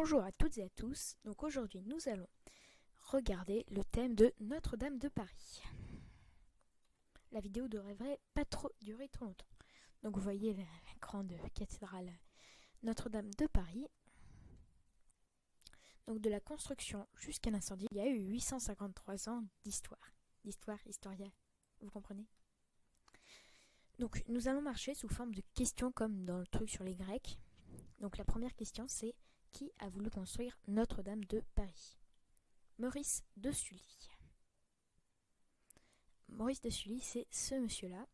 Bonjour à toutes et à tous, donc aujourd'hui nous allons regarder le thème de Notre-Dame de Paris. La vidéo devrait pas trop durer trop longtemps. Donc vous voyez la grande cathédrale Notre-Dame de Paris. Donc de la construction jusqu'à l'incendie, il y a eu 853 ans d'histoire. D'histoire, historia, vous comprenez? Donc nous allons marcher sous forme de questions comme dans le truc sur les Grecs. Donc la première question c'est: qui a voulu construire Notre-Dame de Paris? Maurice de Sully. Maurice de Sully, c'est ce monsieur-là.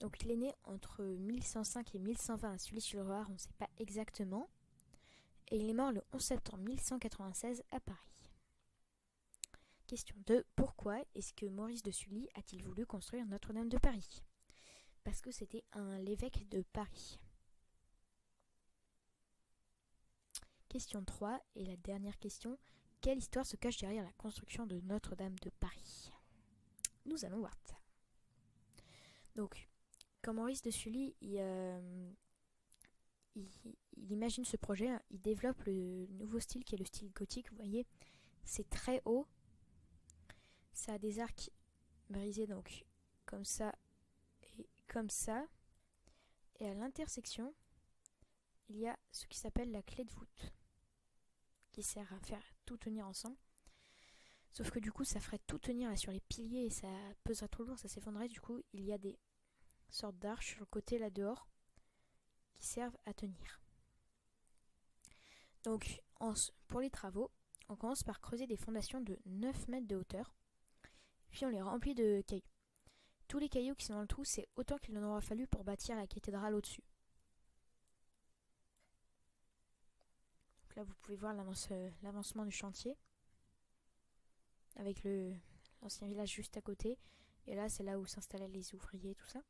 Donc il est né entre 1105 et 1120 à Sully-sur-Loire, on ne sait pas exactement. Et il est mort le 11 septembre 1196 à Paris. Question 2. Pourquoi est-ce que Maurice de Sully a-t-il voulu construire Notre-Dame de Paris? Parce que c'était l'évêque de Paris. Question 3 et la dernière question. Quelle histoire se cache derrière la construction de Notre-Dame de Paris? Nous allons voir ça. Donc, quand Maurice de Sully il imagine ce projet, il développe le nouveau style qui est le style gothique. Vous voyez, c'est très haut. Ça a des arcs brisés, donc comme ça et comme ça. Et à l'intersection, il y a ce qui s'appelle la clé de voûte, qui sert à faire tout tenir ensemble. Sauf que du coup, ça ferait tout tenir là sur les piliers et ça peserait trop lourd, ça s'effondrerait. Du coup, il y a des sortes d'arches sur le côté là dehors qui servent à tenir. Donc, pour les travaux, on commence par creuser des fondations de 9 mètres de hauteur, puis on les remplit de cailloux. Tous les cailloux qui sont dans le trou, c'est autant qu'il en aura fallu pour bâtir la cathédrale au-dessus. Donc là, vous pouvez voir l'avancement du chantier, avec l'ancien village juste à côté. Et là, c'est là où s'installaient les ouvriers et tout ça.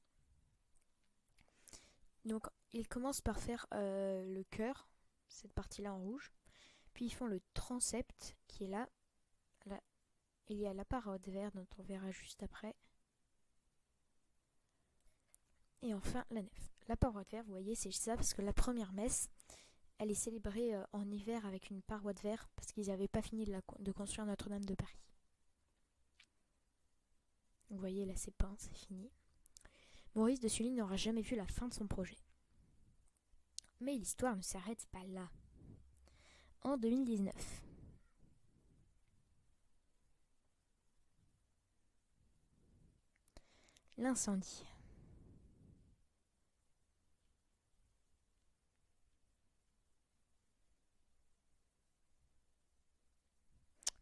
Donc, ils commencent par faire le chœur, cette partie-là en rouge. Puis ils font le transept, qui est là. Là, il y a la paroi de verre, dont on verra juste après. Et enfin, la nef. La paroi de verre, vous voyez, c'est ça, parce que la première messe, elle est célébrée en hiver avec une paroi de verre, parce qu'ils n'avaient pas fini de construire Notre-Dame de Paris. Vous voyez, là c'est peint, c'est fini. Maurice de Sully n'aura jamais vu la fin de son projet. Mais l'histoire ne s'arrête pas là. En 2019, l'incendie.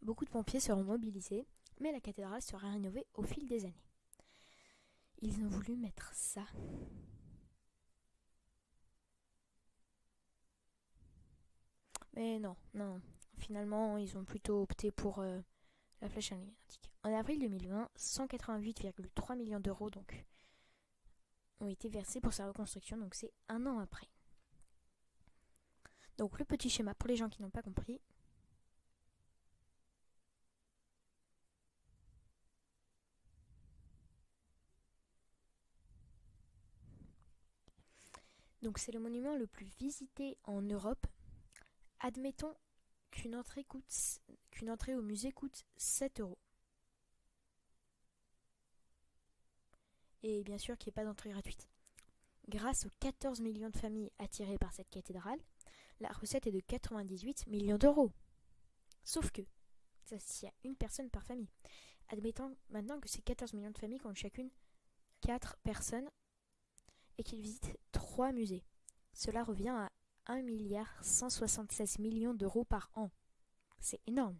Beaucoup de pompiers seront mobilisés, mais la cathédrale sera rénovée au fil des années. Ils ont voulu mettre ça. Mais non. Finalement, ils ont plutôt opté pour la flèche aléatique. En avril 2020, 188,3 millions d'euros ont été versés pour sa reconstruction, donc c'est un an après. Donc le petit schéma pour les gens qui n'ont pas compris. Donc c'est le monument le plus visité en Europe. Admettons qu'une entrée au musée coûte 7 euros. Et bien sûr qu'il n'y ait pas d'entrée gratuite. Grâce aux 14 millions de familles attirées par cette cathédrale, la recette est de 98 millions d'euros. Sauf que, ça s'il y a une personne par famille. Admettons maintenant que ces 14 millions de familles comptent chacune 4 personnes et qu'ils visitent 3 musées. Cela revient à 1,176 milliard d'euros par an. C'est énorme.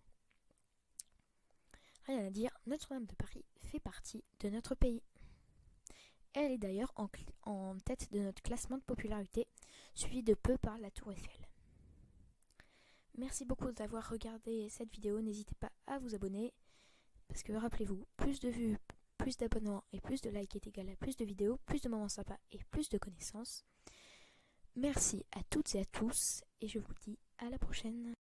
Rien à dire, Notre-Dame de Paris fait partie de notre pays. Elle est d'ailleurs en tête de notre classement de popularité, suivi de peu par la Tour Eiffel. Merci beaucoup d'avoir regardé cette vidéo. N'hésitez pas à vous abonner, parce que rappelez-vous, plus de vues, plus d'abonnements et plus de likes est égal à plus de vidéos, plus de moments sympas et plus de connaissances. Merci à toutes et à tous, et je vous dis à la prochaine.